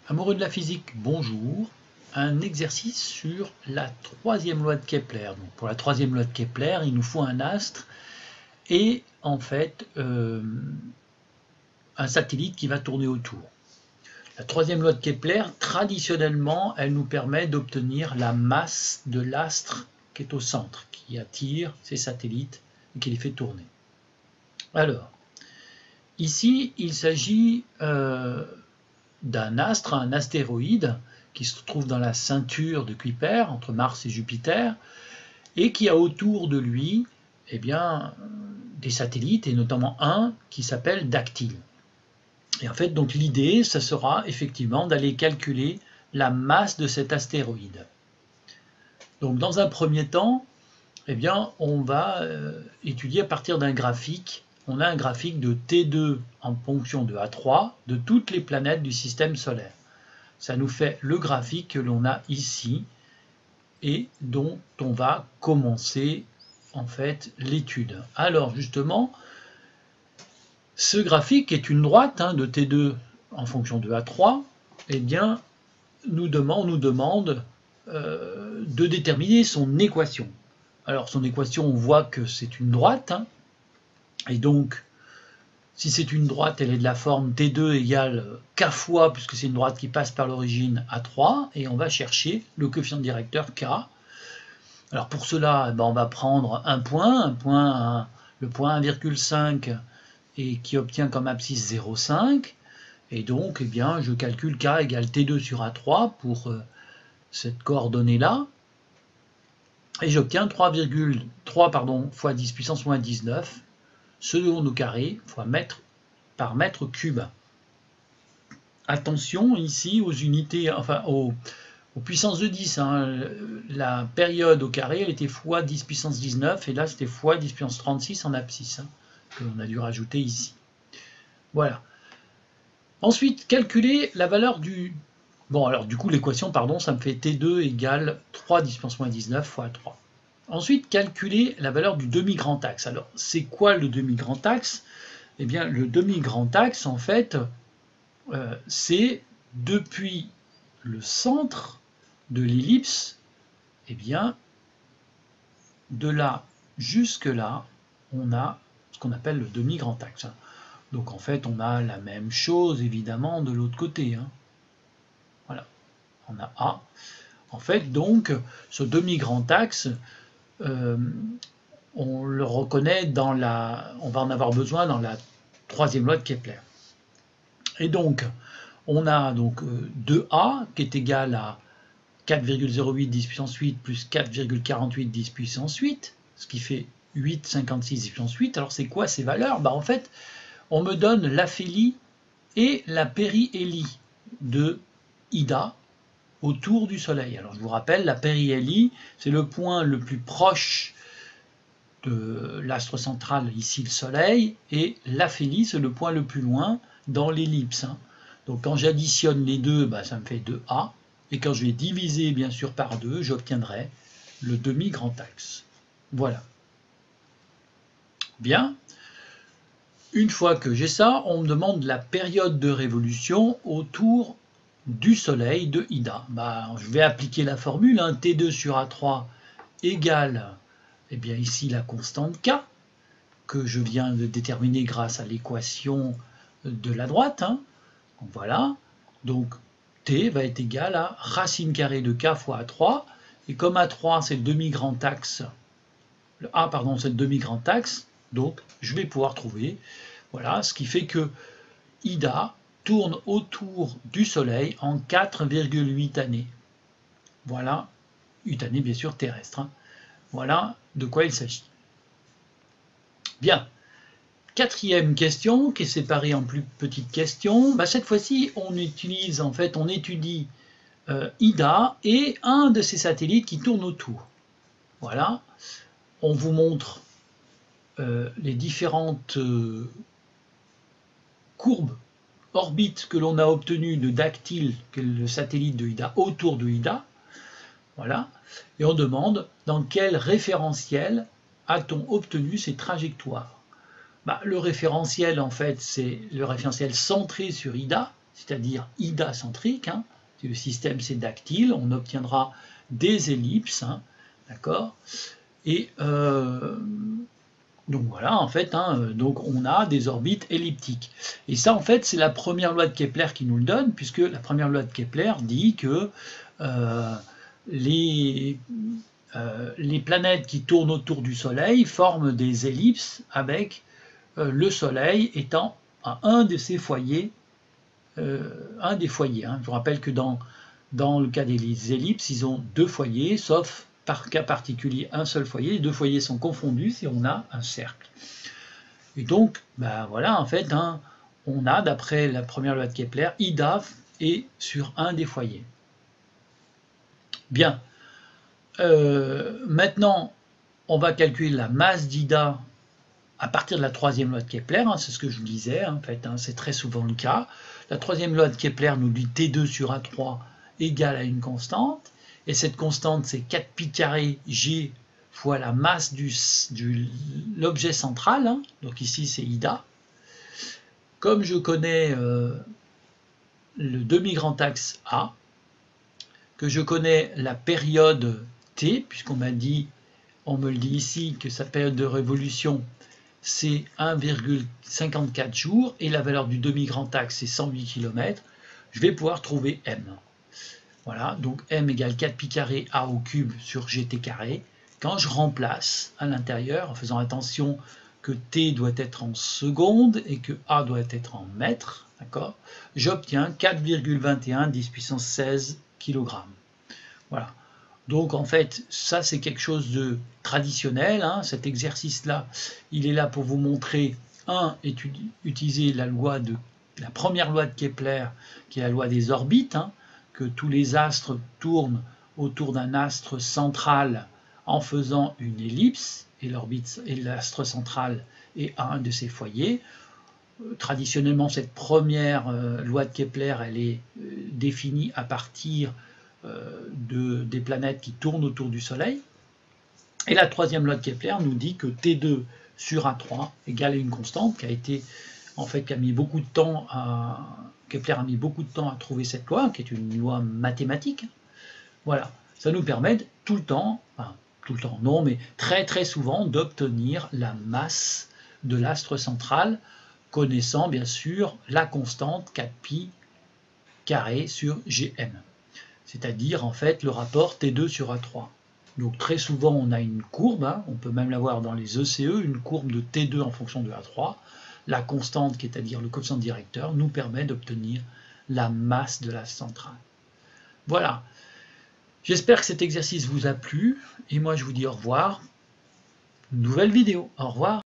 Amoureux de la physique, bonjour. Un exercice sur la troisième loi de Kepler. Donc pour la troisième loi de Kepler, il nous faut un astre et en fait un satellite qui va tourner autour. La troisième loi de Kepler, traditionnellement, elle nous permet d'obtenir la masse de l'astre qui est au centre, qui attire ces satellites et qui les fait tourner. Alors, ici, il s'agit d'un astre, un astéroïde, qui se trouve dans la ceinture de Kuiper, entre Mars et Jupiter, et qui a autour de lui eh bien, des satellites, et notamment un qui s'appelle Dactyle. Et en fait, donc l'idée, ça sera effectivement d'aller calculer la masse de cet astéroïde. Donc dans un premier temps, eh bien, on va étudier à partir d'un graphique. On a un graphique de T2 en fonction de A3 de toutes les planètes du système solaire. Ça nous fait le graphique que l'on a ici et dont on va commencer en fait l'étude. Alors justement, ce graphique est une droite de T2 en fonction de A3, eh bien, nous demande de déterminer son équation. Alors son équation, on voit que c'est une droite, et donc si c'est une droite, elle est de la forme T2 égale K fois, puisque c'est une droite qui passe par l'origine A3, et on va chercher le coefficient directeur K. Alors pour cela, on va prendre un point, le point 1,5 et qui obtient comme abscisse 0,5, et donc eh bien, je calcule K égale T2 sur A3 pour cette coordonnée-là, et j'obtiens 3,3 fois 10 puissance moins 19 secondes au carré fois mètre par mètre cube. Attention ici aux unités, enfin aux puissances de 10. La période au carré, elle était fois 10 puissance 19, et là c'était fois 10 puissance 36 en abscisse, que l'on a dû rajouter ici. Voilà. Ensuite, calculer la valeur du... Bon, alors du coup, l'équation, pardon, ça me fait T2 égale 3 10 puissance moins 19 fois 3. Ensuite, calculer la valeur du demi-grand axe. Alors, c'est quoi le demi-grand axe? Eh bien, le demi-grand axe, en fait, c'est depuis le centre de l'ellipse, eh bien, de là jusque là, on a ce qu'on appelle le demi-grand axe. Donc, en fait, on a la même chose, évidemment, de l'autre côté. Voilà, on a A. En fait, donc, ce demi-grand axe, on le reconnaît dans la... On va en avoir besoin dans la troisième loi de Kepler. Et donc, on a donc 2A qui est égal à 4,08 10 puissance 8 plus 4,48 10 puissance 8, ce qui fait 8,56 10 puissance 8. Alors, c'est quoi ces valeurs? En fait, on me donne l'aphélie et la périhélie de Ida autour du Soleil. Alors je vous rappelle, la périhélie, c'est le point le plus proche de l'astre central, ici le Soleil, et l'aphélie, c'est le point le plus loin dans l'ellipse. Donc quand j'additionne les deux, ça me fait 2A, et quand je vais diviser bien sûr par 2, j'obtiendrai le demi-grand axe. Voilà. Bien. Une fois que j'ai ça, on me demande la période de révolution autour du Soleil de Ida. Je vais appliquer la formule, T2 sur A3 égale, eh bien ici la constante K, que je viens de déterminer grâce à l'équation de la droite. Donc voilà, donc T va être égal à racine carrée de K fois A3, et comme A3 c'est le demi-grand axe, c'est le demi-grand axe, donc je vais pouvoir trouver, voilà, ce qui fait que Ida tourne autour du Soleil en 4,8 années. Voilà, 8 années bien sûr terrestres. Voilà de quoi il s'agit. Bien, quatrième question qui est séparée en plus petites questions. Cette fois-ci, on étudie Ida et un de ses satellites qui tourne autour. Voilà, on vous montre les différentes courbes orbite que l'on a obtenu de Dactyle, que le satellite de Ida, autour de Ida. Voilà. Et on demande dans quel référentiel a-t-on obtenu ces trajectoires. Le référentiel, en fait, c'est le référentiel centré sur Ida, c'est-à-dire idacentrique, hein, si le système c'est dactyle, on obtiendra des ellipses, hein, d'accord. Et donc voilà, en fait, hein, donc on a des orbites elliptiques. Et ça, en fait, c'est la première loi de Kepler qui nous le donne, puisque la première loi de Kepler dit que les planètes qui tournent autour du Soleil forment des ellipses avec le Soleil étant à un de ses foyers, un des foyers. Hein. Je vous rappelle que dans le cas des ellipses, ils ont deux foyers, sauf par cas particulier un seul foyer. Les deux foyers sont confondus si on a un cercle. Et donc, ben voilà, en fait, hein, on a, d'après la première loi de Kepler, Ida est sur un des foyers. Bien. Maintenant, on va calculer la masse d'Ida à partir de la troisième loi de Kepler, hein, c'est ce que je vous disais, en fait, hein, c'est très souvent le cas. La troisième loi de Kepler nous dit T2 sur A3 égale à une constante, et cette constante c'est 4pi carré G fois la masse de l'objet central, hein, donc ici c'est Ida. Comme je connais le demi-grand axe A, que je connais la période T, puisqu'on m'a dit, on me le dit ici, que sa période de révolution c'est 1,54 jours et la valeur du demi-grand axe c'est 108 km, je vais pouvoir trouver M. Voilà, donc M égale 4pi carré A au cube sur GT carré. Quand je remplace à l'intérieur, en faisant attention que T doit être en secondes et que A doit être en mètres, d'accord, j'obtiens 4,21 10 puissance 16 kg. Voilà. Donc en fait, ça c'est quelque chose de traditionnel, hein. Cet exercice-là, il est là pour vous montrer, utiliser la première loi de Kepler, qui est la loi des orbites, hein, que tous les astres tournent autour d'un astre central en faisant une ellipse, et l'astre central est à un de ses foyers. Traditionnellement, cette première loi de Kepler, elle est définie à partir des planètes qui tournent autour du Soleil. Et la troisième loi de Kepler nous dit que T2 sur A3 égale à une constante qui a été, en fait, Kepler a mis beaucoup de temps à trouver cette loi, qui est une loi mathématique. Voilà, ça nous permet tout le temps non, mais très très souvent d'obtenir la masse de l'astre central, connaissant bien sûr la constante 4pi carré sur Gm. C'est-à-dire en fait le rapport T2 sur A3. Donc très souvent on a une courbe, hein, on peut même l'avoir dans les ECE, une courbe de T2 en fonction de A3. La constante, qui est à dire le coefficient directeur, nous permet d'obtenir la masse de l'astre central. Voilà. J'espère que cet exercice vous a plu, et moi je vous dis au revoir. Nouvelle vidéo. Au revoir.